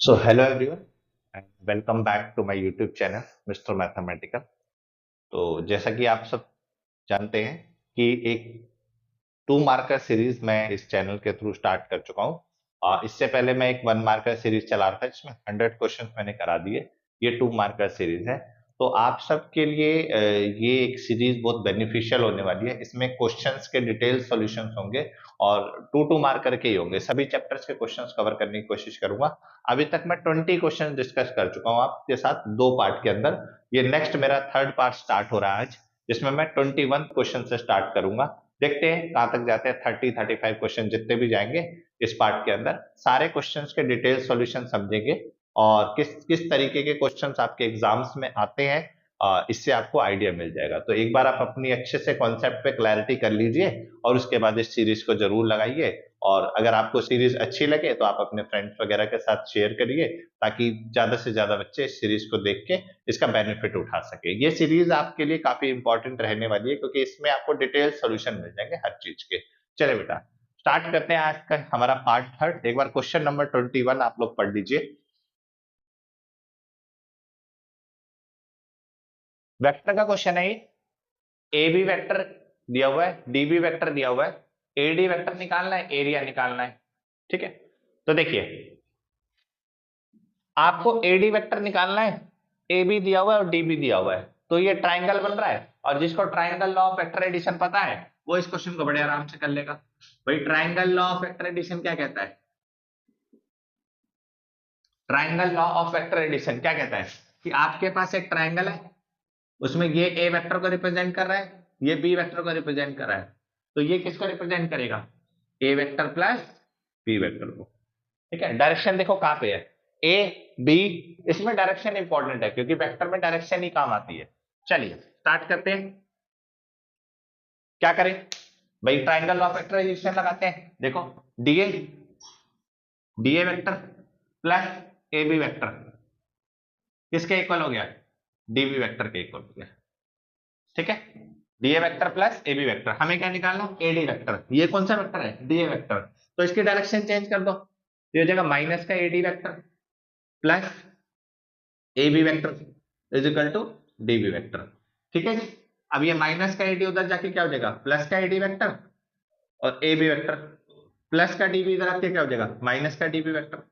So hello everyone and welcome back to my YouTube channel Mr. Mathematical। तो जैसा कि आप सब जानते हैं कि एक 2 मार्कर सीरीज मैं इस चैनल के थ्रू स्टार्ट कर चुका हूँ। इससे पहले मैं एक 1 मार्कर सीरीज चला रहा था जिसमें 100 क्वेश्चन मैंने करा दिए। ये 2 मार्कर सीरीज है। तो आप सबके लिए ये एक सीरीज बहुत बेनिफिशियल होने वाली है। इसमें क्वेश्चंस के डिटेल सॉल्यूशंस होंगे और 2 मार्कर के ही होंगे। सभी चैप्टर्स के क्वेश्चंस कवर करने की कोशिश करूंगा। अभी तक मैं 20 क्वेश्चन डिस्कस कर चुका हूँ आपके साथ 2 पार्ट के अंदर। ये नेक्स्ट मेरा 3rd पार्ट स्टार्ट हो रहा है आज, जिसमें मैं 21 क्वेश्चन से स्टार्ट करूंगा। देखते हैं कहां तक जाते हैं। 30-35 क्वेश्चन जितने भी जाएंगे इस पार्ट के अंदर, सारे क्वेश्चंस के डिटेल सॉल्यूशन समझेंगे और किस किस तरीके के क्वेश्चंस आपके एग्जाम्स में आते हैं, इससे आपको आइडिया मिल जाएगा। तो एक बार आप अपनी अच्छे से कॉन्सेप्ट पे क्लैरिटी कर लीजिए और उसके बाद इस सीरीज को जरूर लगाइए। और अगर आपको सीरीज अच्छी लगे तो आप अपने फ्रेंड्स वगैरह के साथ शेयर करिए, ताकि ज्यादा से ज्यादा बच्चे इस सीरीज को देख के इसका बेनिफिट उठा सके। ये सीरीज आपके लिए काफी इंपॉर्टेंट रहने वाली है क्योंकि इसमें आपको डिटेल सोल्यूशन मिल जाएंगे हर चीज के। चले बेटा, स्टार्ट करते हैं आज का हमारा पार्ट 3rd। एक बार क्वेश्चन नंबर 21 आप लोग पढ़ लीजिए। वेक्टर का क्वेश्चन है। ए बी वेक्टर दिया हुआ है, डी बी वेक्टर दिया हुआ है, ए डी वेक्टर निकालना है, एरिया निकालना है। ठीक है, तो देखिए आपको ए डी वेक्टर निकालना है। ए बी दिया हुआ है और डी बी दिया हुआ है, तो ये ट्राइंगल बन रहा है। और जिसको triangle law of vector addition पता है वो इस क्वेश्चन को बड़े आराम से कर लेगा। भाई triangle law of vector addition क्या कहता है? Triangle law of vector addition क्या कहता है कि आपके पास एक ट्राइंगल है, उसमें ये ए वेक्टर को रिप्रेजेंट कर रहा है, ये बी वेक्टर को रिप्रेजेंट कर रहा है, तो ये किसको रिप्रेजेंट करेगा? ए वेक्टर प्लस बी वेक्टर को। ठीक है, डायरेक्शन देखो कहां पे है, ए बी। इसमें डायरेक्शन इंपॉर्टेंट है क्योंकि वेक्टर में डायरेक्शन ही काम आती है। चलिए स्टार्ट करते हैं। क्या करें भाई? ट्राइंगल ऑफ वेक्टराइजेशन लगाते हैं। देखो DA DA vector plus A B vector किसके इक्वल हो गया? डीबी वेक्टर के इक्वल हो गया। ठीक है, DA vector plus A B vector. हमें क्या निकालना? A D vector. ये कौन सा वेक्टर है? DA vector. तो इसकी डायरेक्शन चेंज कर दो, ये हो जाएगा माइनस का A D vector plus A B vector is equal to D B vector. ठीक है जी। अब ये माइनस का एडी उधर जाके क्या हो जाएगा? प्लस का एडी वेक्टर, और ए बी वेक्टर प्लस का डीबी इधर आके क्या हो जाएगा? माइनस का डीबी वेक्टर।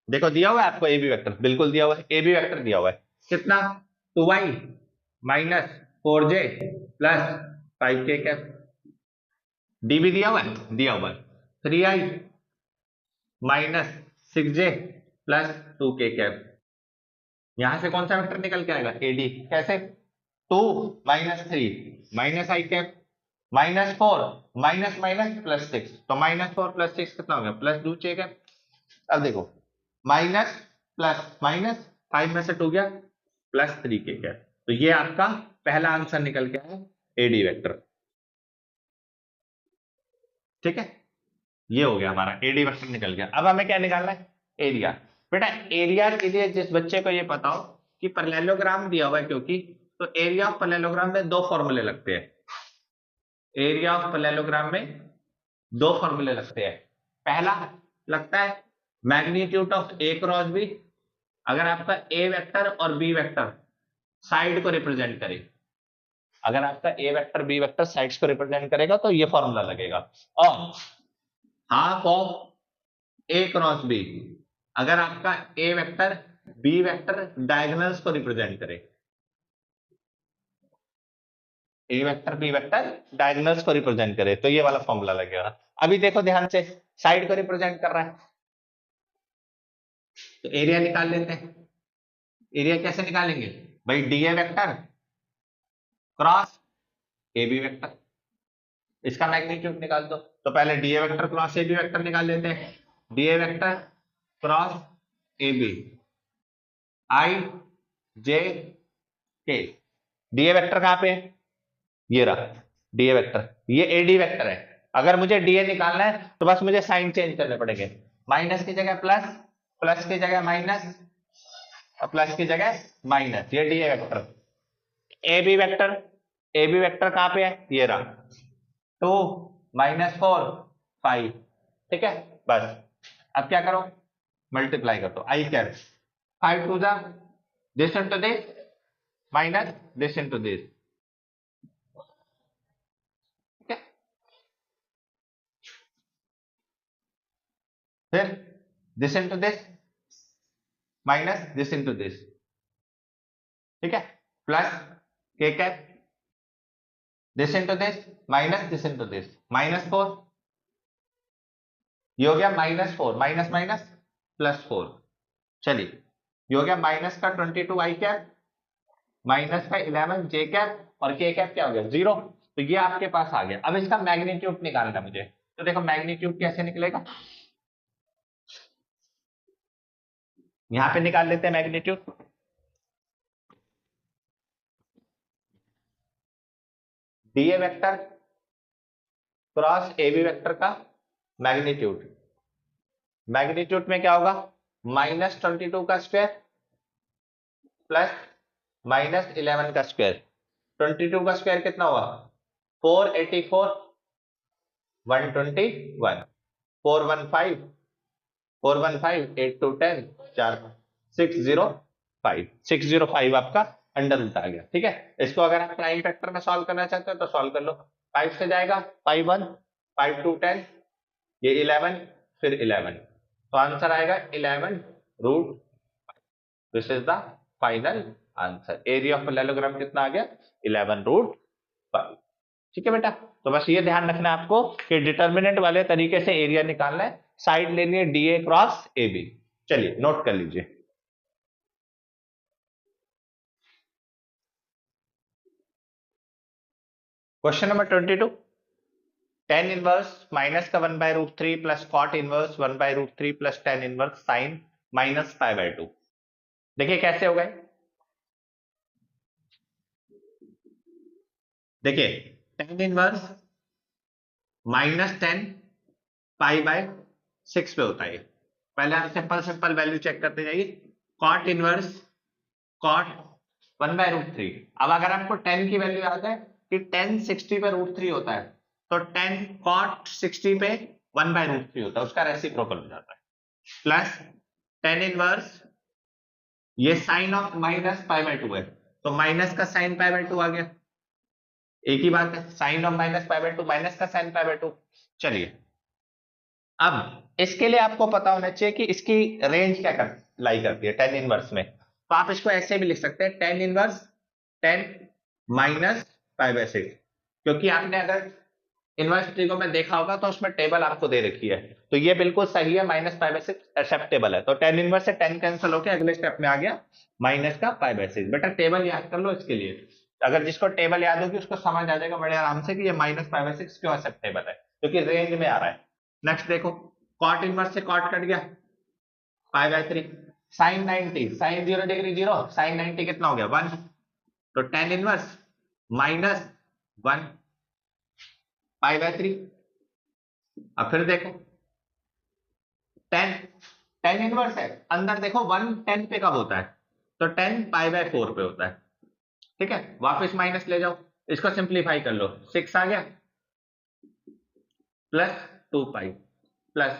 देखो दिया हुआ है आपको ए बी वेक्टर, बिल्कुल दिया हुआ है। ए बी वेक्टर दिया हुआ है कितना? 2y minus 4j plus 5k cap. DB दिया हुआ है, दिया हुआ है 3i minus 6j plus 2k cap. यहां से कौन सा वेक्टर निकल के आएगा? एडी। कैसे? 2 minus 3 minus i cap minus 4 minus minus plus 6, तो माइनस 4 प्लस 6 कितना हो गया? Plus 2 cap. अब देखो माइनस प्लस माइनस 5 में से 2 गया प्लस 3 के कैप। तो ये आपका पहला आंसर निकल के आया, एडी वेक्टर। ठीक है, ये हो गया हमारा एडी वेक्टर निकल गया। अब हमें क्या निकालना है? एरिया। बेटा एरिया के लिए जिस बच्चे को ये पता हो कि पैरेललोग्राम दिया हुआ है, क्योंकि तो एरिया ऑफ पैरेललोग्राम में 2 फॉर्मूले लगते हैं। एरिया ऑफ पैरेललोग्राम में 2 फॉर्मूले लगते हैं। पहला लगता है magnitude of A cross B, अगर आपका ए वेक्टर और बी वेक्टर साइड को रिप्रेजेंट करे। अगर आपका A vector B vector sides को रिप्रेजेंट करेगा तो ये फॉर्मूला लगेगा। और half of A cross B, अगर आपका A vector B vector diagonals को रिप्रेजेंट करे। A vector B vector diagonals को रिप्रेजेंट करे तो ये वाला फॉर्मूला लगेगा। अभी देखो ध्यान से, साइड को रिप्रेजेंट कर रहा है तो एरिया निकाल लेते हैं। एरिया कैसे निकालेंगे भाई? DA vector cross A B vector, इसका मैग्नीट्यूड निकाल दो। तो पहले DA vector cross A B vector निकाल लेते हैं। DA vector cross A B, I J K. DA vector कहां पे है? ये रहा डीए वेक्टर, ये एडी वेक्टर है। अगर मुझे डीए निकालना है तो बस मुझे साइन चेंज करने पड़ेंगे। माइनस की जगह प्लस, प्लस की जगह माइनस, और प्लस की जगह माइनस। ये DA vector. A B vector, A B vector कहां पे है? ये रहा 2 माइनस 4 5। ठीक है, बस अब क्या करो? मल्टीप्लाई कर दो, आई कैप 5 टू जा this into this minus this into this, ठीक है। फिर this into this minus this into this, ठीक है, प्लस के cap this into this minus this into this, -4, ये हो गया -4, माइनस माइनस +4। चलिए ये हो गया माइनस का 22 आई कैप माइनस का 11 जे कैप और के कैप क्या हो गया 0। तो ये आपके पास आ गया। अब इसका मैग्नीट्यूड निकालना मुझे, तो देखो मैग्नीट्यूड कैसे निकलेगा, यहां पे निकाल लेते हैं magnitude. DA vector cross A B vector का मैग्नीट्यूड, मैग्नीट्यूड में क्या होगा -22 का स्क्वायर प्लस -11 का स्क्वायर। 22 का स्क्वायर कितना हुआ 484, 121, 415, 415, 8 to 10 4 605, 605 आपका अंडर रूट आ गया, ठीक है। इसको अगर आप प्राइम फैक्टर में सॉल्व करना चाहते हो तो सॉल्व कर लो, 5 से जाएगा 5 1, 5 to 10 ये 11, फिर 11, तो आंसर आएगा 11 root. This is the final answer. Area of parallelogram कितना आ गया 11 रूट 5, ठीक है बेटा। तो बस ये ध्यान रखना है आपको कि डिटर्मिनेंट वाले तरीके से एरिया निकालना है, साइड लेनी है डीए क्रॉस ए बी। चलिए नोट कर लीजिए, question number 22, tan inverse minus का 1/√3 plus cot inverse 1/√3 plus tan inverse sine minus π/2। देखिए कैसे हो गए, देखिए tan इनवर्स -10 π/6 पे होता है। पहले आप सिंपल सिंपल वैल्यू चेक करते जाइए, कॉट इनवर्स कॉट 1/√3। अब अगर आपको 10 की वैल्यू याद है कि 10 60 पे √3 होता है, तो 10 कॉट 60 पे 1/√3 होता है, उसका रेसिप्रोकल हो जाता है, प्लस tan इनवर्स ये साइन ऑफ -π/2 है, तो माइनस का साइन π/2 आ गया, एक ही बात है, साइन ऑफ -π/2 माइनस का साइन π/2। चलिए अब इसके लिए आपको पता होना चाहिए कि इसकी रेंज क्या लाई करती है tan इनवर्स में। तो आप इसको ऐसे भी लिख सकते हैं tan इनवर्स 10 माइनस π/6, क्योंकि आपने अगर इनवर्स ट्रिगो में देखा होगा तो उसमें टेबल आपको दे रखी है, तो ये बिल्कुल सही है, -π/6 एक्सेप्टेबल है। तो tan इनवर्स से 10 कैंसिल होकर अगले स्टेप में आ गया माइनस का π/6। बेटा टेबल याद कर लो इसके लिए, अगर जिसको टेबल याद होगी उसको समझ आ जाएगा बड़े आराम से कि ये -π/6 क्यों एक्सेप्टेबल है, क्योंकि रेंज में आ रहा है। नेक्स्ट देखो कॉट इनवर्स से कॉट कट गया π/3, साइन 90, साइन 0 डिग्री 0, साइन 90 कितना हो गया 1, तो tan इनवर्स -1 π/3। अब फिर देखो tan इनवर्स है, अंदर देखो 1 10 पे कब होता है, तो 10 π/4 पे होता है, ठीक है। वापस माइनस ले जाओ, इसको सिंप्लीफाई कर लो, 6 आ गया प्लस 2π प्लस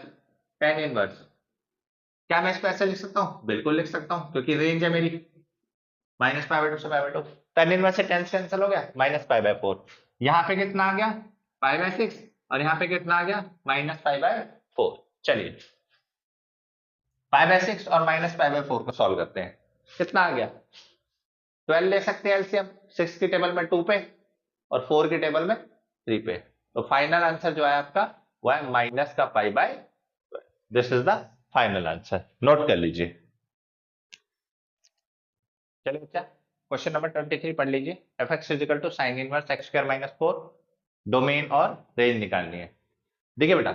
tan इनवर्स। क्या मैं इसको ऐसे लिख सकता हूं, बिल्कुल लिख सकता हूं, क्योंकि रेंज है मेरी -π/2 से π/2। tan इनवर्स से tan कैंसिल हो गया -π/4, यहां पे कितना आ गया π/6 और यहां पे कितना आ गया -π/4। चलिए π/6 और -π/4 को सॉल्व करते हैं, कितना आ गया 12 ले सकते हैं एलसीएम, 6 की टेबल में 2 पे और 4 की टेबल में 3 पे, तो फाइनल आंसर जो है आपका वो है माइनस का π/12। This is the final answer, note कर लीजिए। चलिए बच्चा क्वेश्चन नंबर 23 पढ़ लीजिए, fx = sin inverse x² - 4, domain और रेंज निकालनी है। देखिए बेटा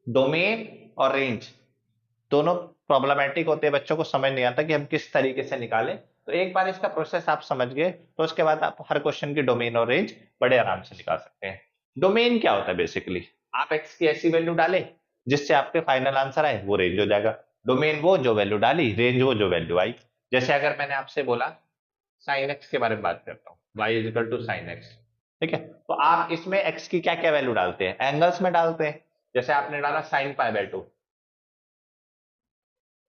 डोमेन और रेंज दोनों प्रॉब्लमेटिक होते हैं, बच्चों को समझ नहीं आता कि हम किस तरीके से निकालें, तो एक बार इसका प्रोसेस आप समझ गए तो उसके बाद आप हर क्वेश्चन की डोमेन और रेंज बड़े आराम से निकाल सकते हैं। डोमेन क्या होता है, बेसिकली आप x की ऐसी वैल्यू डालें जिससे आपके फाइनल आंसर आए, वो रेंज हो जाएगा। डोमेन वो जो वैल्यू डाली, रेंज वो जो वैल्यू आई। जैसे अगर मैंने आपसे बोला साइन x के बारे में बात करता हूँ, y = sin x, ठीक है, तो आप इसमें x की क्या क्या वैल्यू डालते हैं, एंगल्स में डालते हैं। जैसे आपने डाला sin π/2,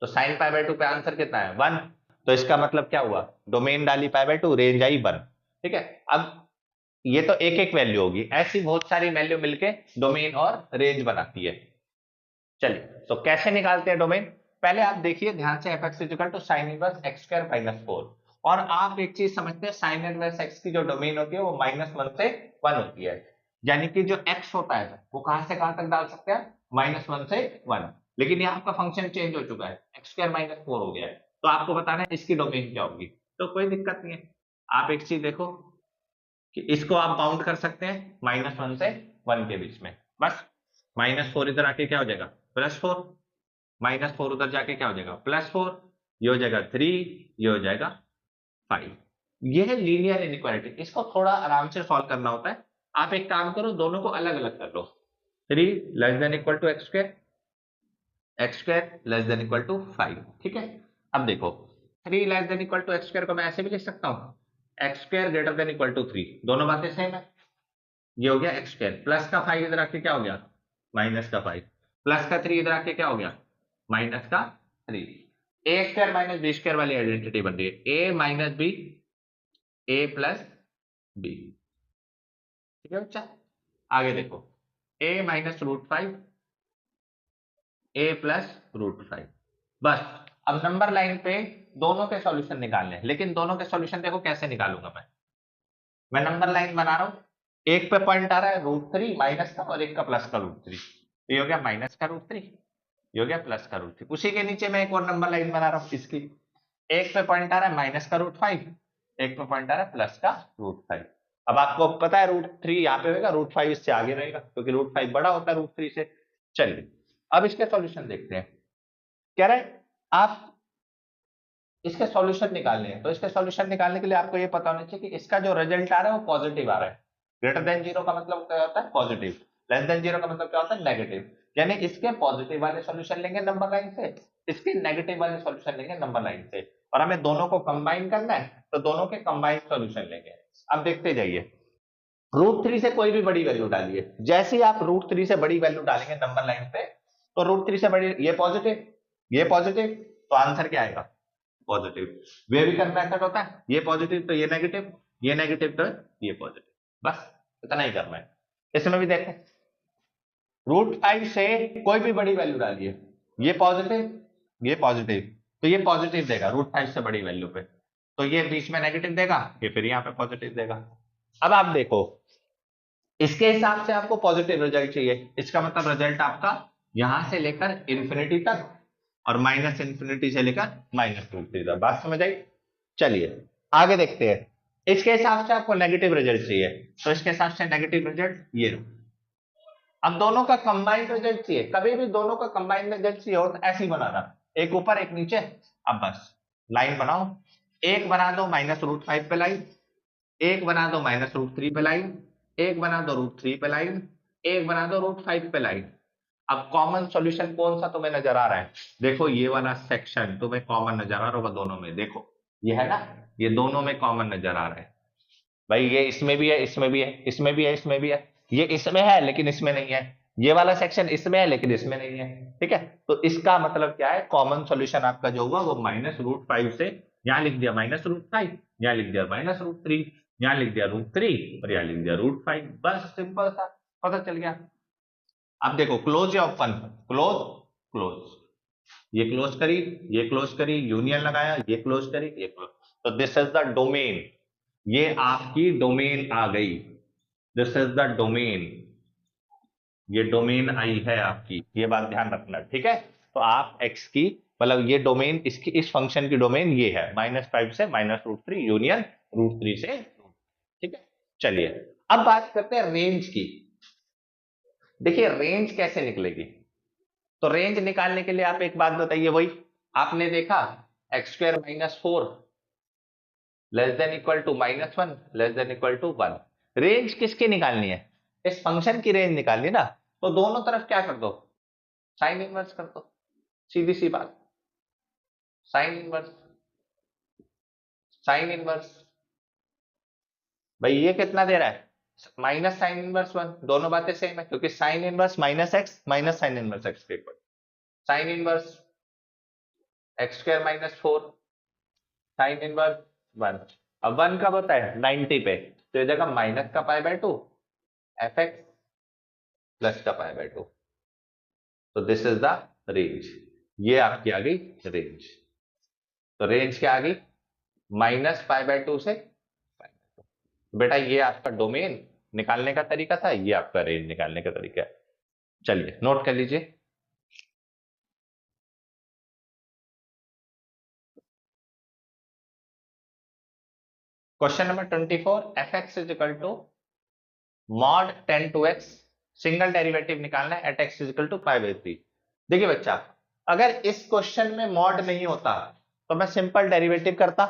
तो साइन पाई बाय 2 पे आंसर कितना है 1। तो इसका मतलब क्या हुआ, डोमेन डाली पाई बाय 2, रेंज आई 1। ठीक है, अब ये तो एक एक वैल्यू होगी, ऐसी बहुत सारी वैल्यू मिलके डोमेन और रेंज बनाती है। चलिए, तो कैसे निकालते हैं डोमेन, पहले आप देखिए ध्यान से, F X equal to sine inverse X square minus 4। और आप एक चीज समझते हैं, साइन इनवर्स एक्स की जो डोमेन होती है वो -1 से 1 होती है, यानी कि जो एक्स होता है वो कहां से कहां तक डाल सकते हैं, -1 से 1। लेकिन यहाँ आपका फंक्शन चेंज हो चुका है, एक्स स्क्वायर -4 हो गया है, तो आपको बताना है इसकी डोमेन क्या होगी। तो कोई दिक्कत नहीं है, आप एक चीज देखो कि इसको आप बाउंड कर सकते हैं -1 से 1 के बीच में, बस। -4 इधर आके क्या हो जाएगा, +4, -4 उधर जाके क्या हो जाएगा, +4, ये हो जाएगा 3, ये हो जाएगा 5। ये है लीनियर इनइक्वालिटी, इसको थोड़ा आराम से सॉल्व करना होता है। आप एक काम करो, दोनों को अलग अलग कर लो। 3 less than equal to X square, X square less than equal to 5। ठीक है, अब देखो 3 less than equal to X square को मैं ऐसे भी लिख सकता हूँ, X square greater than equal to 3, दोनों बातें सेम है। ये हो गया एक्स स्क्वायर, प्लस का 5 इधर आके क्या हो गया, माइनस का 5, प्लस का 3 इधर आके क्या हो गया, माइनस का 3। ए स्क्वायर माइनस बी स्क्वायर वाली आइडेंटिटी बन रही है, ए माइनस बी, ए प्लस बी। ठीक है बच्चा, आगे देखो, ए माइनस √5, ए प्लस √5, बस। अब नंबर लाइन पे दोनों के सॉल्यूशन निकालने हैं, लेकिन दोनों के सॉल्यूशन देखो कैसे निकालूंगा मैं नंबर लाइन बना रहा हूं, एक पे पॉइंट आ रहा है √3 माइनस का, और एक का प्लस का √3, ये हो गया माइनस का √3, ये हो गया प्लस का √3। उसी के नीचे मैं एक और नंबर लाइन बना रहा हूँ इसकी, एक पे पॉइंट आ रहा है माइनस का √5, एक पे पॉइंट आ रहा है प्लस का √5। अब आपको पता है √3 यहाँ पे होगा, √5 इससे आगे रहेगा, क्योंकि √5 बड़ा होता है √3 से। चलिए, अब इसके सॉल्यूशन देखते हैं। कह रहे हैं आप इसके सॉल्यूशन निकालने हैं, तो इसके सॉल्यूशन निकालने के लिए आपको ये पता होना चाहिए कि इसका जो रिजल्ट आ रहा है वो पॉजिटिव आ रहा है। ग्रेटर देन 0 का मतलब क्या होता है, पॉजिटिव। लेस देन 0 का मतलब क्या होता है, नेगेटिव। यानी इसके पॉजिटिव वाले सॉल्यूशन लेंगे नंबर लाइन से, इसके नेगेटिव वाले सॉल्यूशन लेंगे नंबर लाइन से, और हमें दोनों को कंबाइन करना है, तो दोनों के कंबाइन सॉल्यूशन लेंगे। अब देखते जाइए, √3 से कोई भी बड़ी वैल्यू डालिए, जैसे ही आप √3 से बड़ी वैल्यू डालेंगे नंबर लाइन पे, तो √3 से बड़ी, ये पॉजिटिव, ये पॉजिटिव, तो आंसर क्या आएगा, पॉजिटिव। वेरिकन मेथड होता है, ये पॉजिटिव तो ये नेगेटिव, ये नेगेटिव तो ये पॉजिटिव, बस इतना ही करना है। इसमें भी देखें, √5 से कोई भी बड़ी वैल्यू डालिए, ये पॉजिटिव, ये पॉजिटिव, तो ये पॉजिटिव देगा √5 से बड़ी वैल्यू पे, तो ये बीच में नेगेटिव देगा, ये फिर यहाँ पे पॉजिटिव देगा। अब आप देखो, इसके हिसाब से आपको पॉजिटिव रिजल्ट चाहिए, इसका मतलब रिजल्ट आपका यहां से लेकर इंफिनिटी तक, और -∞ से लेकर -√3 तक। बात समझ आई। चलिए आगे देखते हैं, इसके हिसाब से आपको नेगेटिव रिजल्ट चाहिए, तो इसके हिसाब से नेगेटिव रिजल्ट ये। अब दोनों का कंबाइंड रिजल्ट चाहिए, कभी भी दोनों का कंबाइंड रिजल्ट चाहिए हो तो ऐसे ही बनाना, एक ऊपर एक नीचे। अब बस लाइन बनाओ, एक बना दो -√5 पे लाइन, एक बना दो -√3 पे लाइन, एक बना दो √3 पे लाइन, एक बना दो √5 पे लाइन। अब कॉमन सॉल्यूशन कौन सा तुम्हें नजर आ रहा है, देखो ये वाला सेक्शन तुम्हें कॉमन नजर आ रहा होगा दोनों में, देखो ये है ना, ये दोनों में कॉमन नजर आ रहा है भाई, ये इसमें भी है, इसमें भी है, इसमें भी है, इसमें भी है, ये इसमें है लेकिन इसमें नहीं है, ये वाला सेक्शन इसमें है लेकिन इसमें नहीं है। ठीक है, तो इसका मतलब क्या है, कॉमन सॉल्यूशन आपका जो होगा वो -√5 से, यहां लिख दिया -√5, यहां लिख दिया -√3, यहां लिख दिया √3, और यहां लिख दिया √5, बस सिंपल सा, पता चल गया। अब देखो, क्लोज या ओपन, क्लोज, क्लोज, ये क्लोज करी, ये क्लोज करी, यूनियन लगाया, ये क्लोज करी, ये क्लोज, तो दिस इज द डोमेन, ये आपकी डोमेन आ गई, दिस इज द डोमेन, ये डोमेन आई है आपकी, ये बात ध्यान रखना, ठीक है। तो आप x की मतलब ये डोमेन, इसकी इस फंक्शन की डोमेन ये है, -5 से -√3 यूनियन √3 से, ठीक है। चलिए अब बात करते हैं रेंज की। देखिए रेंज कैसे निकलेगी, तो रेंज निकालने के लिए आप एक बात बताइए, वही आपने देखा x² -4 less than equal to -1 less than equal to 1, range किसकी निकालनी है, इस फंक्शन की रेंज निकालनी है ना, तो दोनों तरफ क्या कर दो, साइन इनवर्स कर दो, सीधी सी बात, साइन इनवर्स, साइन इनवर्स, भाई ये कितना दे रहा है, माइनस साइन इनवर्स 1, दोनों बातें सेम है, क्योंकि sine inverse -x minus sine inverse x के equal, sign inverse X square minus 4 sine inverse 1। अब 1 कब होता है 90 पे, तो ये जगह माइनस का pi by 2 F x plus का पाई बाय 2। तो दिस इज द रेंज, ये आपकी आ गई रेंज। तो रेंज क्या आ गई माइनस पाई बाय 2 से पाई बाय 2। बेटा ये आपका डोमेन निकालने का तरीका था, ये आपका रेंज निकालने का तरीका है। चलिए नोट कर लीजिए। Question number 24, F X is equal to mod 10 two X, single derivative निकालना है at X is equal to pi by 3। देखिए बच्चा, अगर इस क्वेश्चन में मॉड नहीं होता तो मैं सिंपल डेरिवेटिव करता,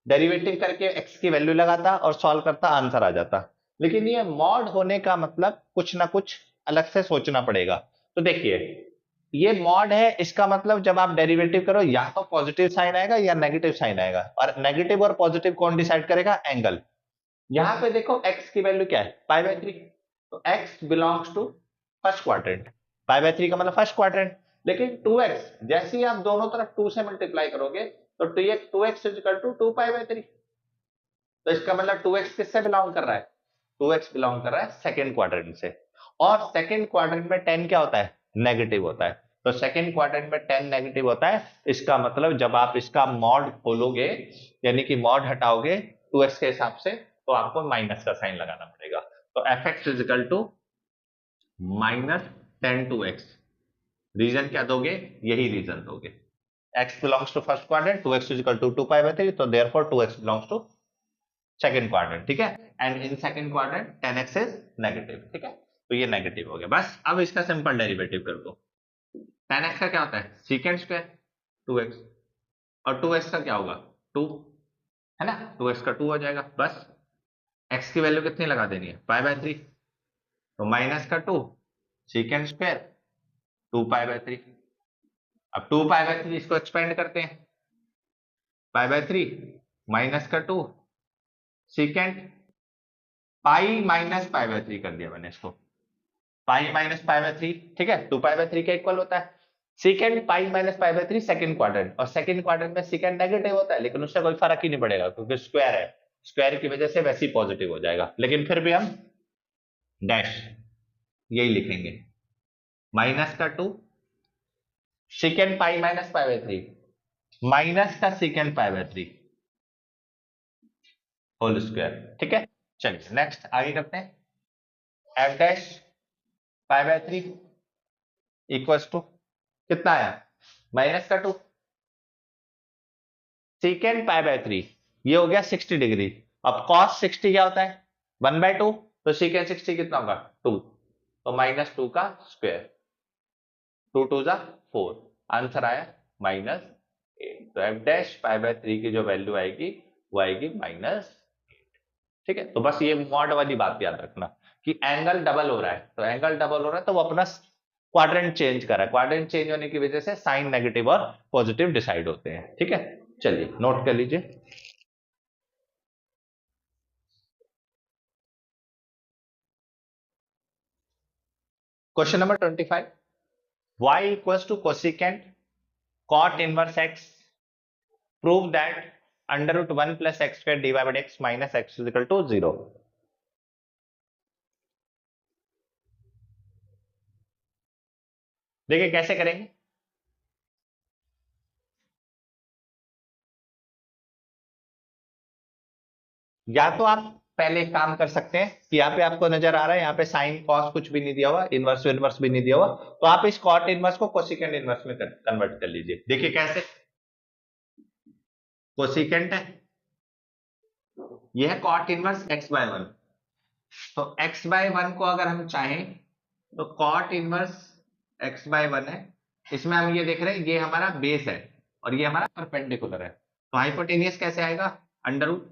डेरिवेटिव करके एक्स की वैल्यू लगाता और सॉल्व करता, आंसर आ जाता। लेकिन ये मॉड होने का मतलब कुछ ना कुछ अलग से सोचना पड़ेगा। तो देखिए ये मॉड है, इसका मतलब जब आप डेरिवेटिव करो या तो पॉजिटिव साइन आएगा या नेगेटिव साइन आएगा, और नेगेटिव और पॉजिटिव कौन डिसाइड करेगा, एंगल। यहां पे देखो x की वैल्यू क्या है पाई बाय 3, तो x belongs to first quadrant, pi by 3 का मतलब फर्स्ट क्वाड्रेंट। लेकिन 2x जैसे ही आप दोनों तरफ 2 से मल्टीप्लाई करोगे तो 2x is equal to 2 pi by 3। तो इसका मतलब 2x किससे बिलोंग कर रहा है, 2x बिलोंग कर रहा है सेकंड क्वाड्रेंट से। और सेकंड क्वाड्रेंट में 10 क्या होता है, नेगेटिव होता है। तो सेकंड क्वाड्रेंट में 10 नेगेटिव होता है, इसका मतलब जब आप इसका मॉड खोलोगे यानी कि मॉड हटाओगे 2x के हिसाब से, तो आपको माइनस का साइन लगाना पड़ेगा। तो F X is equal to minus 10 two X. Reason क्या दोगे, यही रीजन दोगे, x belongs to first quadrant, 2x is equal to 2 pi by 3, तो therefore 2x belongs to second quadrant. ठीक है, and in second quadrant 10x is negative. ठीक है, तो ये नेगेटिव हो गया। बस अब इसका सिंपल डेरिवेटिव कर दो। 10x का क्या होता है सीकेंड स्क्वायर 2x, और 2x का क्या होगा 2, है ना, 2x का 2 हो जाएगा। बस x की वैल्यू कितनी लगा देनी है पाई बाय 3, तो माइनस का 2 सीकेंड स्क्वायर 2 पाई बाय 3। अब 2 पाई बाय 3 इसको एक्सपेंड करते हैं, पाई बाय 3 माइनस का 2 सीकेंड पाई माइनस पाई बाय 3 कर दिया मैंने इसको, पाई माइनस पाई बाय 3। ठीक है, 2 पाई बाय 3 के इक्वल होता है। Second pi minus pi by 3 second quadrant, और सेकंड क्वाड्रेंट में सेकंड नेगेटिव होता है, लेकिन उससे कोई फर्क ही नहीं पड़ेगा क्योंकि स्क्वायर है, स्क्वायर की वजह से वैसे ही पॉजिटिव हो जाएगा। लेकिन फिर भी हम डैश यही लिखेंगे, माइनस का 2 second pi minus pi by 3 minus का second pi by 3 whole square. ठीक है, चलिए नेक्स्ट आगे करते हैं। F dash pi by 3 equals to कितना आया माइनस का 2 सेकेंड पाई बाय 3, ये हो गया 60 डिग्री। अब कॉस 60 क्या होता है 1/2, तो सेकेंड 60 कितना होगा 2, तो माइनस 2 का स्क्वायर, 2 2 जा 4, आंसर आया माइनस 8। तो एफ डैश पाई बाय 3 की जो वैल्यू आएगी वो आएगी माइनस 8। ठीक है, तो बस ये मॉड वाली बात याद रखना कि एंगल डबल हो रहा है, तो एंगल डबल हो रहा है तो वो अपना क्वाड्रेंट चेंज कर रहा है, क्वाड्रेंट चेंज होने की वजह से साइन नेगेटिव और पॉजिटिव डिसाइड होते हैं। ठीक है, चलिए नोट कर लीजिए। Question number 25, y equals to cosecant cot inverse x, prove that under root 1 plus X square divided x minus x is equal to 0। देखिए कैसे करेंगे, या तो आप पहले एक काम कर सकते हैं कि यहाँ पे आपको नजर आ रहा है यहाँ पे साइन कॉस कुछ भी नहीं दिया हुआ, इनवर्स इनवर्स भी नहीं दिया हुआ, तो आप इस कॉट इनवर्स को कोसिकेंट इनवर्स में कन्वर्ट कर लीजिए। देखिए कैसे, कोसिकेंट है ये है कॉट इनवर्स x बाय 1, तो x बाय 1 को अगर हम चाहें तो कॉट इनवर्स x बाय 1 है, इसमें हम ये देख रहे हैं ये हमारा बेस है और ये हमारा परपेंडिकुलर है, तो हाइपोटेनियस कैसे आएगा under root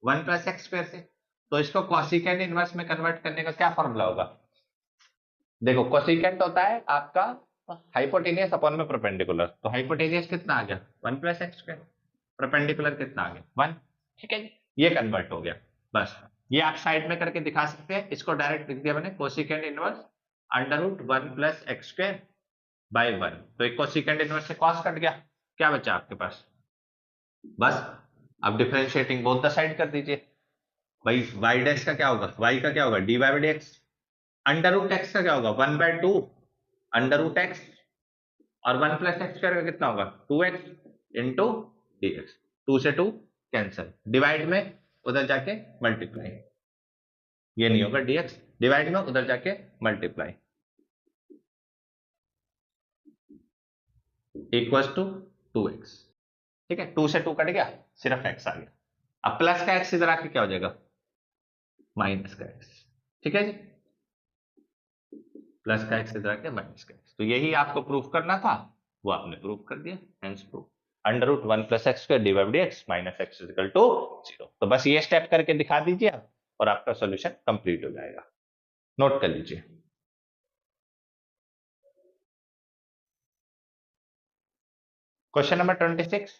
1 plus X square से। तो इसको कोसिकेंट इनवर्स में कन्वर्ट करने का क्या फॉर्मूला होगा, देखो कोसिकेंट होता है आपका हाइपोटेनियस अपॉन में परपेंडिकुलर, तो हाइपोटेनियस कितना आ गया 1 प्लस एक्स स्क्वायर, परपेंडिकुलर कितना आ गया 1। ठीक है, ये कन्वर्ट हो गया। बस ये आप साइड में करके दिखा सकते हैं, इसको डायरेक्ट लिख दिया मैंने cosecant inverse under root 1 plus X square by 1, तो एक कोसिकेंट इनवर्स से कॉस कट गया, क्या बचा आपके पास? बस अब डिफरेंशिएटिंग बोथ द साइड कर दीजिए भाई। वाई डैश का क्या होगा? वाई का क्या होगा? D Y D X. Under root X का क्या होगा? 1/2 अंडर रूट एक्स, और 1 प्लस एक्स स्क्वायर का कितना होगा? 2x into D x. 2 से 2 कैंसिल, डिवाइड में उधर जाके मल्टीप्लाई, ये नहीं होगा dx, डिवाइड में उधर जाके मल्टीप्लाई, इक्वल्स टू 2x। ठीक है, 2 से 2 कट गया, सिर्फ x आ गया। अब प्लस का x इधर आके क्या हो जाएगा? माइनस का x। ठीक है जी, प्लस का x इधर आके माइनस का x। तो यही आपको प्रूफ करना था, वो आपने प्रूफ कर दिया। Hence proof under root 1 plus X square divide by x minus x equal to 0। तो बस ये स्टेप करके दिखा दीजिए आप, और आपका सॉल्यूशन कंप्लीट हो जाएगा। नोट कर लीजिए। Question number 26,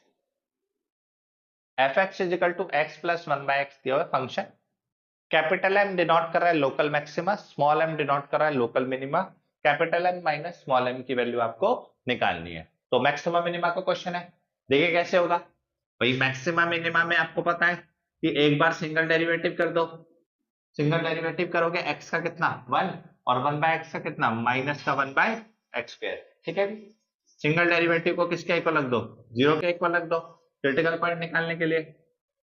fx is equal to x plus 1 by X दिया हुआ फंक्शन। कैपिटल M डिनोट कर रहा है local maxima, small m denote कर रहा है local minima. Capital M minus small m की वैल्यू आपको निकालनी है। तो मैक्सिमा मिनिमा का क्वेश्चन है, देखिए कैसे होगा भाई। मैक्सिमा मिनिमा में आपको पता है कि एक बार सिंगल डेरिवेटिव कर दो, सिंगल डेरिवेटिव करोगे x का कितना 1, और 1 बाय एक्स का कितना माइनस का 1 बाय एक्स स्क्वायर। ठीक है, सिंगल डेरिवेटिव को किसके इक्वल रख दो? 0 के इक्वल रख दो क्रिटिकल पॉइंट निकालने के लिए।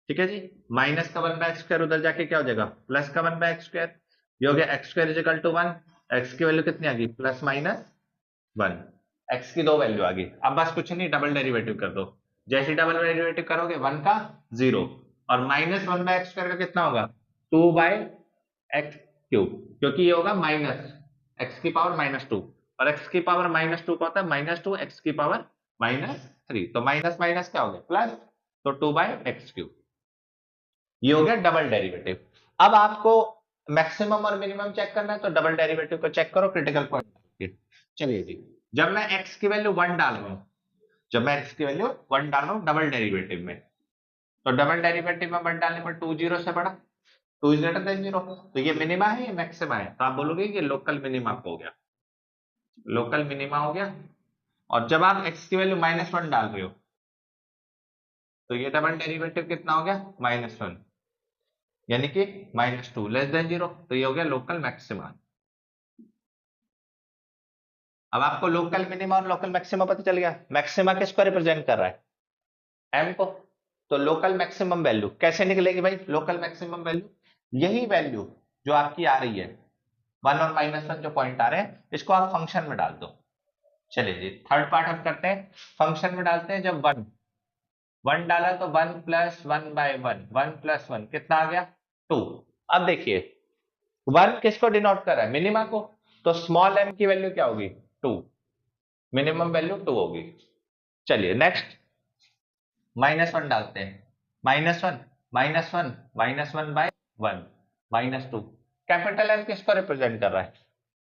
ठीक है जी, माइनस का 1 बाय एक्स स्क्वायर उधर जाके क्या हो जाएगा? प्लस का 1 बाय एक्स स्क्वायर। ये हो गया X square is equal to 1, X की वैल्यू कितनी आ गई? प्लस माइनस 1, एक्स की 2 वैल्यू आ गई। अब बस कुछ नहीं, डबल डेरिवेटिव कर दो। जैसे डबल डेरिवेटिव करोगे 1 का 0, और माइनस 1 बाय एक्स स्क्वायर का कितना होगा? 2 बाय एक्स क्यूब, क्योंकि ये होगा माइनस एक्स की पावर -2, और एक्स की पावर -2 का होता है -2 एक्स की पावर -3। तो माइनस माइनस क्या हो गया? प्लस, तो 2 बाय एक्स क्यूब। ये हो गया डबल डेरिवेटिव। अब आपको मैक्सिमम और मिनिमम चेक करना है, तो डबल डेरिवेटिव को चेक करो क्रिटिकल पॉइंट। चलिए जी, जब मैं x की वैल्यू 1 डाल रहा हूं, जब मैं x की वैल्यू 1 डाल रहा हूं डबल डेरिवेटिव में, तो डबल डेरिवेटिव में 1 डालने पर 2 0 से बड़ा, 2 इज ग्रेटर देन 0। तो ये मिनिमा है, ये मैक्सिमा है। तो आप बोलोगे कि लोकल मिनिमा हो गया, लोकल मिनिमा हो गया। और जब आप x की वैल्यू -1 डाल रहे हो, तो ये डबल डेरिवेटिव कितना हो गया? -1, यानी कि -2 लेस देन 0। तो ये हो गया लोकल मैक्सिमा। अब आपको लोकल मिनिमा और लोकल मैक्सिमा पता चल गया। मैक्सिमा किसको रिप्रेजेंट कर रहा है? m को। तो लोकल मैक्सिमम वैल्यू कैसे निकलेगी भाई? लोकल मैक्सिमम वैल्यू, यही वैल्यू जो आपकी आ रही है 1 और -1 जो पॉइंट आ रहे हैं, इसको आप फंक्शन में डाल दो। चलिए जी, थर्ड पार्ट हम करते हैं, फंक्शन में डालते हैं। जब 1 डाला तो 1 प्लस 1 बाय 1, 1 प्लस 1 कितना आ गया? 2। अब देखिए 1 किसको डिनोट कर रहा है? मिनिमा को। तो स्मॉल m की वैल्यू क्या होगी? 2, मिनिमम वैल्यू 2 होगी। चलिए नेक्स्ट -1 डालते हैं। -1 -1 -1 बाय 1 -2। कैपिटल M किसको रिप्रेजेंट कर रहा है?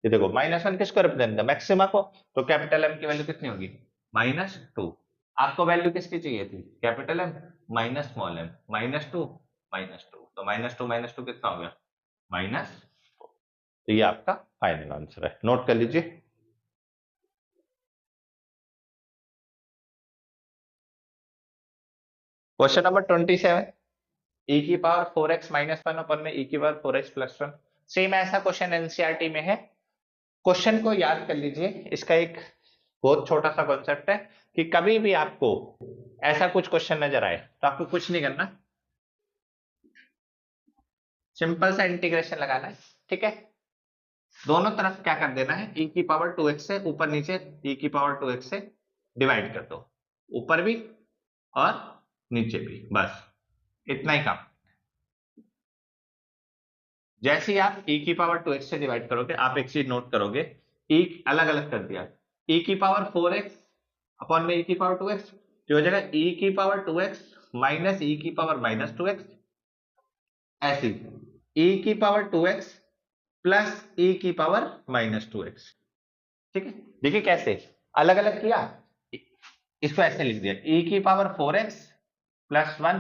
ये देखो -1 किसको रिप्रेजेंट कर रहा है? मैक्सिमा को। तो कैपिटल M की वैल्यू कितनी होगी? -2। आपको वैल्यू किसकी चाहिए थी? Capital M minus small m, -2 -2। तो -2 कितना हो गया? -4। तो ये आपका फाइनल आंसर है, नोट कर लीजिए। क्वेश्चन नंबर 27, e की पावर 4x -1 अपन में e की पावर 4x + 1। सेम ऐसा क्वेश्चन एनसीईआरटी में है। क्वेश्चन को याद कर लीजिए। इसका एक बहुत छोटा सा कॉन्सेप्ट है कि कभी भी आपको ऐसा कुछ क्वेश्चन नजर आए तो आपको कुछ नहीं करना, सिंपल सा इंटीग्रेशन लगाना है। ठीक है, दोनों तरफ क्या कर देना है? e की पावर 2x से ऊपर नीचे e की पावर 2x से डिवाइड कर दो, ऊपर भी और नीचे भी, बस इतना ही काम। जैसे ही आप e की पावर 2x से डिवाइड करोगे, आप एक चीज नोट करोगे, e अलग अलग कर दिया, e की पावर 4x अपॉन में e की पावर 2x, जो हो जाएगा e की पावर 2x माइनस e की पावर -2x, ऐसी e की पावर 2x प्लस e की पावर -2x। ठीक है, देखिए कैसे अलग अलग किया, इसको ऐसे लिख दिया, e की पावर 4x + 1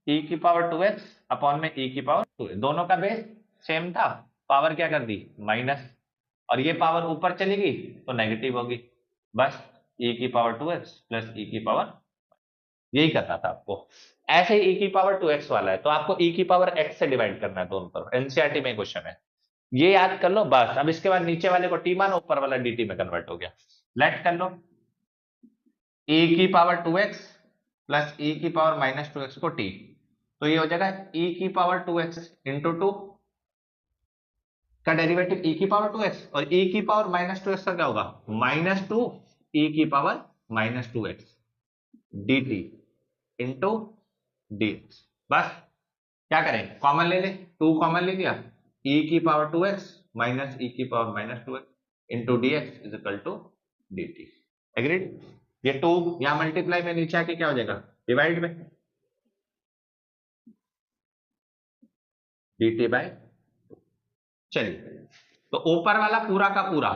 e की पावर 2x अपॉन में e की पावर 2। दोनों का बेस सेम था, पावर क्या कर दी? माइनस, और ये पावर ऊपर चली गई तो नेगेटिव होगी, बस e की पावर 2x प्लस e की पावर यही करना था आपको। ऐसे ही e की पावर 2x वाला है तो आपको e की पावर x से डिवाइड करना है दोनों तरफ, एनसीईआरटी में क्वेश्चन है, ये याद कर लो बस। अब इसके बाद नीचे वाले को t मानो, ऊपर वाला dt में कन्वर्ट हो गया। लेट कर लो e की पावर 2x प्लस e की पावर माइनस 2x को t, तो ये हो जाएगा e की पावर 2x इंटू 2 का डेरिवेटिव e की पावर 2x, और e की पावर माइनस 2x का क्या होगा, माइनस 2 e की power minus 2x dt into dx। बस क्या करें, कॉमन ले ले, 2 कॉमन ले लिया, e की पावर 2x माइनस e की power minus 2x into dx is equal to dt। Agreed? ये 2 यहां मल्टीप्लाई में, नीचे आके क्या हो जाएगा, डिवाइड में, dt बाय। चलिए तो ऊपर वाला पूरा का पूरा,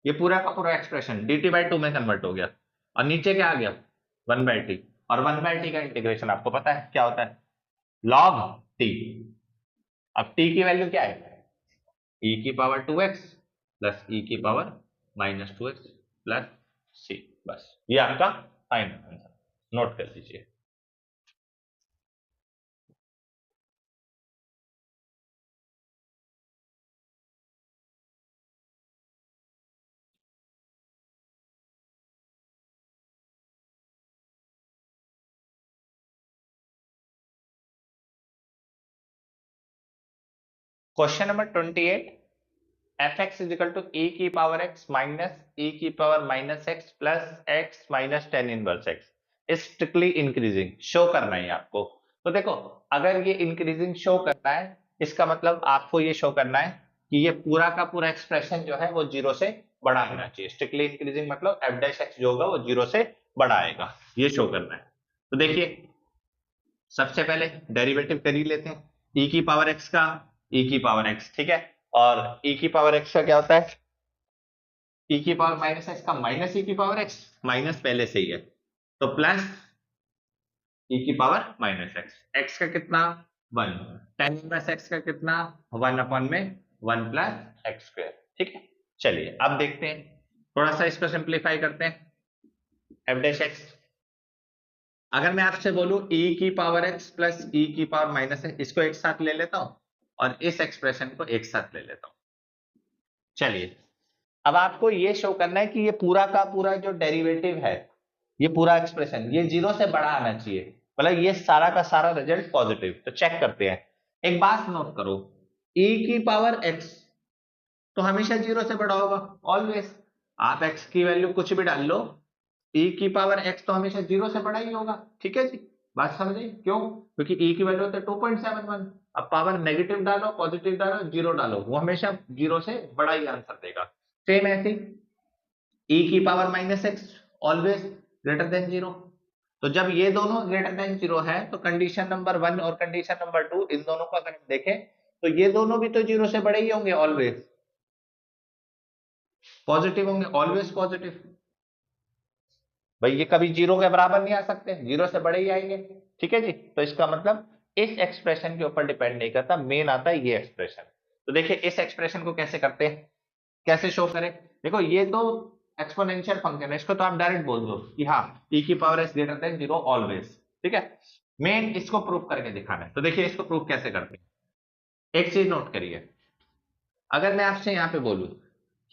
ये पूरा का पूरा एक्सप्रेशन dt बाई 2 में कन्वर्ट हो गया, और नीचे क्या आ गया, 1 बाई टी, और 1 बाई टी का इंटीग्रेशन आपको पता है क्या होता है, log t। अब t की वैल्यू क्या है, e की पावर 2x प्लस e की power minus 2x plus c। बस ये आपका फाइनल आंसर, नोट कर लीजिए। Question number 28, fx is equal to e की पावर x माइनस e की power minus x plus x minus ten inverse x is strictly increasing, show करना है आपको। तो देखो अगर ये इंक्रीजिंग शो करना है, इसका मतलब आपको ये शो करना है कि ये पूरा का पूरा एक्सप्रेशन जो है वो जीरो से बड़ा होना चाहिए। स्ट्रिक्टली इंक्रीजिंग मतलब f डैश x जो होगा वो जीरो से बड़ा आएगा, ये शो करना है। तो देखिए सबसे पहले डेरिवेटिव कर ही लेते हैं, e की पावर x का e की पावर x, ठीक है, और e की पावर x का क्या होता है, e की पावर माइनस x का माइनस e की पावर x, माइनस पहले से ही है, तो प्लस e की पावर माइनस x, x का कितना 1, टेन इनवर्स x का कितना 1 अपॉन में 1 प्लस एक्स स्क्वायर, ठीक है। चलिए अब देखते हैं, थोड़ा सा इसको सिंप्लीफाई करते हैं, f डैश x, अगर मैं आपसे बोलूं e की पावर x प्लस e की पावर माइनस x, इसको एक साथ ले लेता हूं और इस एक्सप्रेशन को एक साथ ले लेता हूं। चलिए अब आपको ये शो करना है कि ये पूरा का पूरा जो डेरिवेटिव है, ये पूरा एक्सप्रेशन ये जीरो से बड़ा आना चाहिए, मतलब ये सारा का सारा रिजल्ट पॉजिटिव। तो चेक करते हैं, एक बात नोट करो, e की पावर x तो हमेशा जीरो से बड़ा होगा ऑलवेज, आप x की वैल्यू कुछ भी डाल लो, e की पावर x तो हमेशा जीरो से बड़ा ही होगा, ठीक है जी। बात समझे क्यों, क्योंकि e की वैल्यू होता है 2.71, अब पावर नेगेटिव डालो पॉजिटिव डालो जीरो डालो, वो हमेशा जीरो से बड़ा ही आंसर देगा। सेम ऐसे e की power minus x always greater than zero, तो जब ये दोनों ग्रेटर देन जीरो है तो कंडीशन नंबर 1 और कंडीशन नंबर 2 इन दोनों को अगर हम देखें तो ये दोनों भी तो जीरो से बड़े ही होंगे, ऑलवेज पॉजिटिव होंगे, ऑलवेज पॉजिटिव। भाई ये कभी जीरो के बराबर नहीं आ सकते, जीरो से बड़े ही आएंगे, ठीक है जी। तो इसका मतलब इस एक्सप्रेशन के ऊपर डिपेंड नहीं करता, मेन आता है ये एक्सप्रेशन। तो देखिए इस एक्सप्रेशन को कैसे करते हैं, कैसे शो करें, देखो ये तो एक्सपोनेंशियल फंक्शन है, इसको तो आप डायरेक्ट बोल दो कि हाँ e की power s greater than zero always, ठीक है। मेन इसको प्रूव करके दिखाना है, तो देखिए इसको प्रूव कैसे करते हैं। एक चीज नोट करिए, अगर मैं आपसे यहाँ पे बोलूं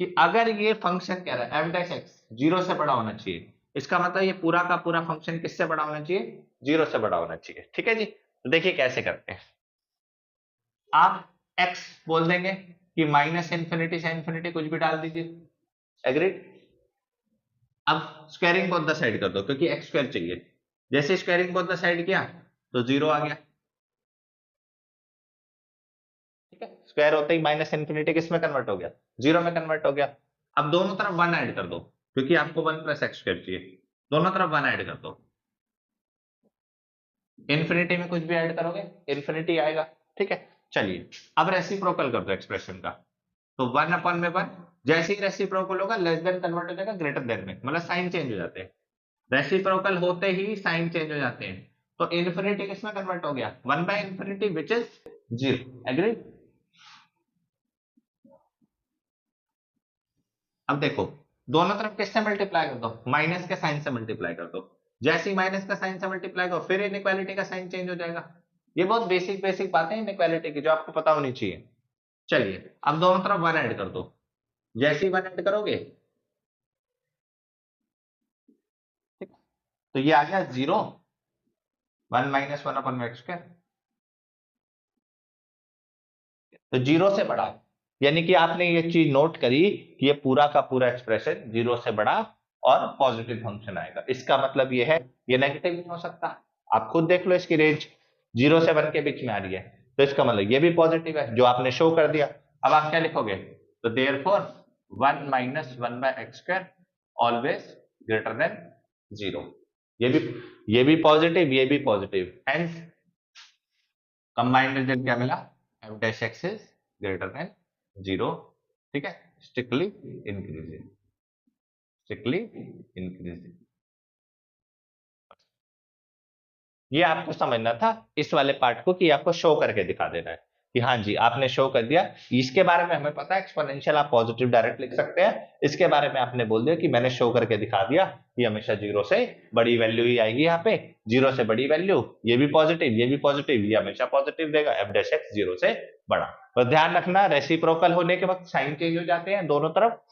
कि अगर ये फंक्शन कह रहा है f डैश x जीरो से बड़ा होना चाहिए, इसका मतलब ये पूरा का पूरा फंक्शन किससे बड़ा होना चाहिए, जीरो से बड़ा होना चाहिए, ठीक है जी। तो देखिए कैसे करते हैं, आप x बोल देंगे कि माइनस इंफिनिटी से इंफिनिटी कुछ भी डाल दीजिए, एग्रीड। अब स्क्वायरिंग बोथ द साइड कर दो क्योंकि एक्स स्क्वायर चाहिए, जैसे स्क्वायरिंग बोथ द साइड किया तो जीरो आ गया, ठीक है। स्क्वायर होते ही माइनस इंफिनिटी किस में कन्वर्ट हो गया, जीरो में कन्वर्ट हो गया। अब दोनों तरफ वन ऐड कर दो क्योंकि आपको वन प्लस एक्स स्क्वायर चाहिए, दोनों तरफ वन ऐड कर दो, इंफिनिटी में कुछ भी ऐड करोगे इंफिनिटी आएगा, ठीक है। चलिए अब रेसिप्रोकल कर दो एक्सप्रेशन का, तो वन अपॉन में वन, जैसे ही रेसिप्रोकल होगा लेस देन कन्वर्ट हो जाएगा ग्रेटर देन में, मतलब साइन चेंज हो जाते हैं, रेसिप्रोकल होते ही साइन चेंज हो जाते हैं। तो इन्फिनिटी किसमें कन्वर्ट हो गया, one by infinity which is zero, agree. अब देखो दोनों तरफ किससे मल्टीप्लाई कर दो, माइनस के साइन से मल्टीप्लाई कर दो, जैसे ही माइनस का साइन से मल्टीप्लाई करो फिर इनइक्वालिटी का साइन चेंज हो जाएगा। ये बहुत बेसिक बेसिक बातें हैं इनइक्वालिटी की जो आपको पता होनी चाहिए। चलिए अब दोनों तरफ 1 ऐड कर दो। जैसे ही 1 ऐड करोगे तो ये आ गया 0 1 माइनस 1 अपन एक्स स्क्वायर, तो 0 से बड़ा, यानी कि आपने ये चीज नोट करी कि ये पूरा का पूरा एक्सप्रेशन 0 से बड़ा और पॉजिटिव फंक्शन आएगा। इसका मतलब ये है ये नेगेटिव नहीं हो सकता। आप खुद देख लो इसकी रेंज 0 से 1 के बीच में आ रही है, तो इसका मतलब ये भी पॉजिटिव है जो आपने शो कर दिया। अब आप क्या लिखोगे, तो therefore 1 minus 1 by X square always greater than 0। ये भी पॉजिटिव, ये भी पॉजिटिव, हेंस कंबाइंड रिजल्ट क्या मिला, f dash x is greater than 0। ठीक है, स्ट्रिक्टली इंक्रीजिंग, स्ट्रिक्टली इंक्रीजिंग। ये आपको समझना था इस वाले पार्ट को, कि आपको शो करके दिखा देना है कि हाँ जी आपने शो कर दिया। इसके बारे में हमें पता है एक्सपोनेंशियल आप पॉजिटिव डायरेक्ट लिख सकते हैं, इसके बारे में आपने बोल दिया कि मैंने शो करके दिखा दिया कि हमेशा 0 से बड़ी वैल्यू ही आएगी। यहाँ पे 0 से बड़ी वैल्यू, ये भी पॉजिटिव, ये भी पॉजिटिव, ये हमेशा पॉजिटिव देगा, f डैश x 0 से बड़ा। बस ध्यान रखना रेसिप्रोकल होने के वक्त साइन चेंज हो जाते हैं दोनों तरफ,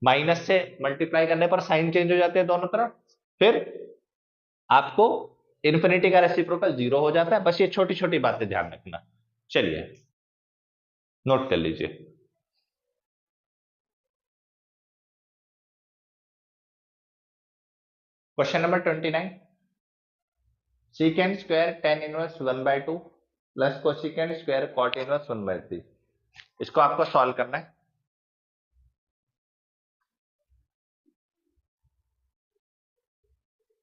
माइनस से मल्टीप्लाई करने पर साइन चेंज हो जाते हैं दोनों तरफ, फिर आपको इन्फिनिटी का रेसिप्रोकल 0 हो जाता है। बस ये छोटी छोटी बातें ध्यान रखना। चलिए नोट कर लीजिए। Question number 29, secant square tan inverse 1/2 plus cosecant square cot inverse 1/3, इसको आपको सॉल्व करना है।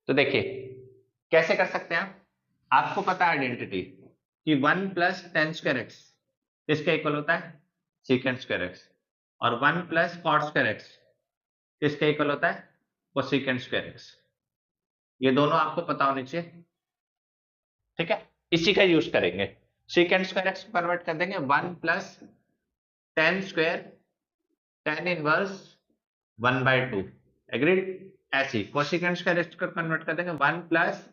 तो देखिए कैसे कर सकते हैं आपको पता है आइडेंटिटी कि 1 प्लस tan स्क्वायर एक्स इसका इक्वल होता है सीकेंड स्क्वायर एक्स, और 1 प्लस कॉट स्क्वायर एक्स इसका इक्वल होता है कोसेकेंड स्क्वायर एक्स। ये दोनों आपको पता होने चाहिए। ठीक है, इसी का यूज करेंगे। सीकेंड स्क्वायर एक्स को कन्वर्ट कर देंगे 1 plus tan square tan inverse 1/2, agreed. ऐसी कोसेकेंड स्क्वायर एक्स को कन्वर्ट कर देंगे 1 plus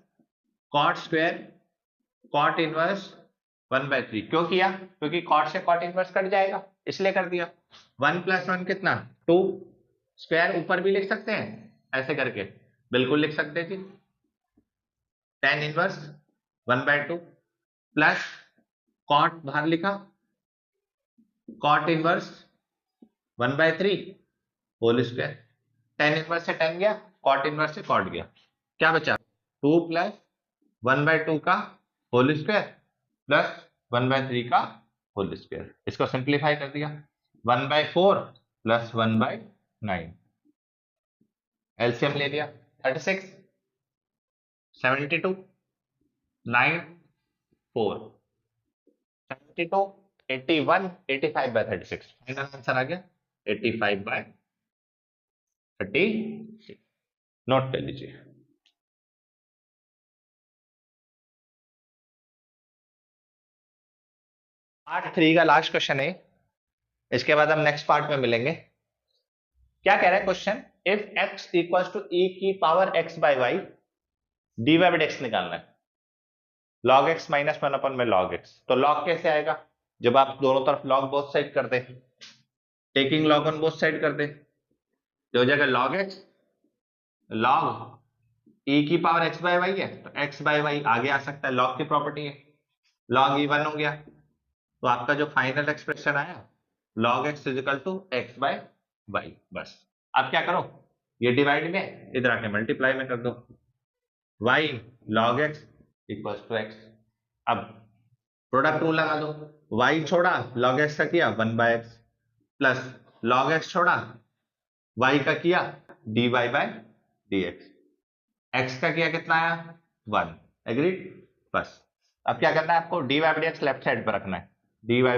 cot square cot inverse 1/3। क्यों किया, क्योंकि कॉट से कॉट इनवर्स कट जाएगा इसलिए कर दिया। 1 प्लस 1 कितना 2, स्क्वायर ऊपर भी लिख सकते हैं ऐसे करके, बिल्कुल लिख सकते हैं जी। tan इनवर्स 1/2 प्लस कॉट बाहर लिखा cot inverse 1/3 whole square. tan inverse से tan गया, कॉट इनवर्स से कॉट गया, क्या बचा 2 प्लस 1/2 का होल स्क्वायर प्लस 1/3 का होल स्क्वायर। इसको सिंप्लीफाई कर दिया 1/4 प्लस 1/9, एलसीएम ले लिया 36 72 9 4 72 81 85/36, फाइनल आंसर आ गया 85/36। नोट कर लीजिए। पार्ट 3 का लास्ट क्वेश्चन है, इसके बाद हम नेक्स्ट पार्ट में मिलेंगे। क्या कह रहा है question, if x equals to e की power x by y dy by dx निकालना है, log x माइनस 1 अपन में log x। तो log कैसे आएगा, जब आप दोनों तरफ log बोथ साइड कर दे, taking log on both side कर दे, तो हो जाएगा log x log e की पावर x बाय y है, तो x बाय y आगे आ सकता है, log की प्रॉपर्टी है, log e 1 हो गया। तो आपका जो फाइनल एक्सप्रेशन आया log x is equal to x by y। बस अब क्या करो, ये डिवाइड में इधर आके मल्टीप्लाई में कर दो, y log x equals to x। अब प्रोडक्ट रूल लगा दो, y छोड़ा log x का किया 1/x प्लस log x छोड़ा y का किया dy बाय dx, x का किया कितना आया 1, एग्रीड। बस अब क्या करना है आपको, dy by dx left side पर रखना है, dy by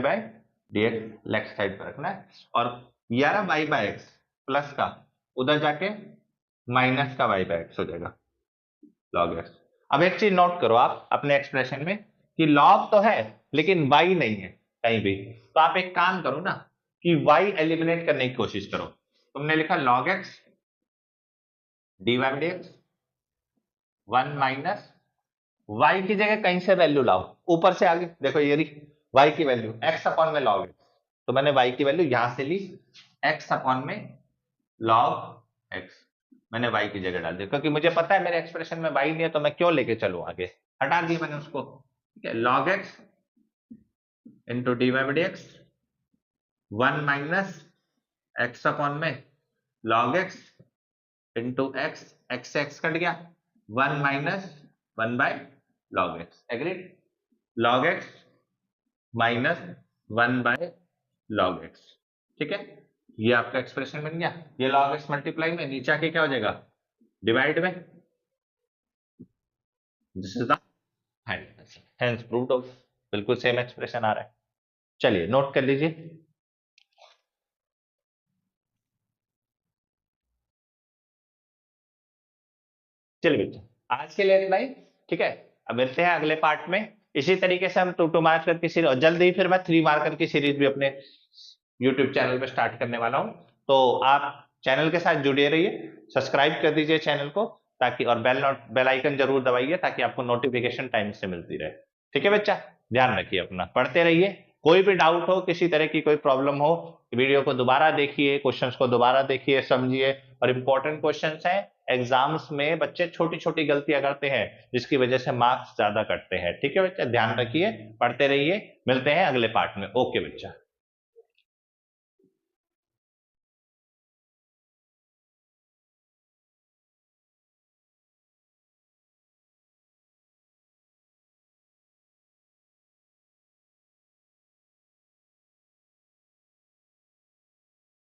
dx left side पर रखना है, और ये रहा y बाय x प्लस का उधर जाके माइनस का y बाय x हो जाएगा log x। अब एक चीज नोट करो आप अपने एक्सप्रेशन में कि log तो है लेकिन y नहीं है कहीं भी, तो आप एक काम करो ना कि y एलिमिनेट करने की कोशिश करो। तुमने लिखा log x dy by dx 1 minus Y की जगह कहीं से वैल्यू लाओ, ऊपर से आगे देखो ये रही वाई की वैल्यू x अपॉन में log x, तो मैंने y की वैल्यू यहां से ली x अपॉन में log x, मैंने y की जगह डाल दी क्योंकि मुझे पता है मेरे एक्सप्रेशन में y नहीं है, तो मैं क्यों लेके चलूं आगे, हटा दिया मैंने उसको, ठीक है। log x into D Y D X 1 minus x upon में log x into x, x से x कट गया 1 minus 1 by log x, agreed, log x minus 1 by log x, ठीक है। ये आपका एक्सप्रेशन बन गया, ये log x मल्टीप्लाई में नीचे आके क्या हो जाएगा डिवाइड में, this is the final answer, hence proved हो, बिल्कुल सेम एक्सप्रेशन आ रहा है। चलिए नोट कर लीजिए। चलिए बच्चे आज के लिए इतना ही, ठीक है। अब मिलते हैं अगले पार्ट में, इसी तरीके से हम 2 मार्कर की सीरीज, और जल्द ही फिर मैं 3 मार्कर की सीरीज भी अपने यूट्यूब चैनल पे स्टार्ट करने वाला हूं, तो आप चैनल के साथ जुड़े रहिए, सब्सक्राइब कर दीजिए चैनल को, ताकि और बेल आइकन जरूर दबाइए ताकि आपको नोटिफिकेशन टाइम से मिलती रहे, ठीक है बच्चा। ध्यान रखिए अपना, पढ़ते रहिए, कोई भी डाउट हो, किसी तरह की कोई प्रॉब्लम हो, वीडियो को दोबारा देखिए, क्वेश्चंस को दोबारा देखिए, समझिए, और इंपॉर्टेंट क्वेश्चंस हैं, एग्जाम्स में बच्चे छोटी छोटी गलतियां करते हैं जिसकी वजह से मार्क्स ज्यादा कटते हैं, ठीक है बच्चा। ध्यान रखिए, पढ़ते रहिए, मिलते हैं अगले पार्ट में, ओके बच्चा।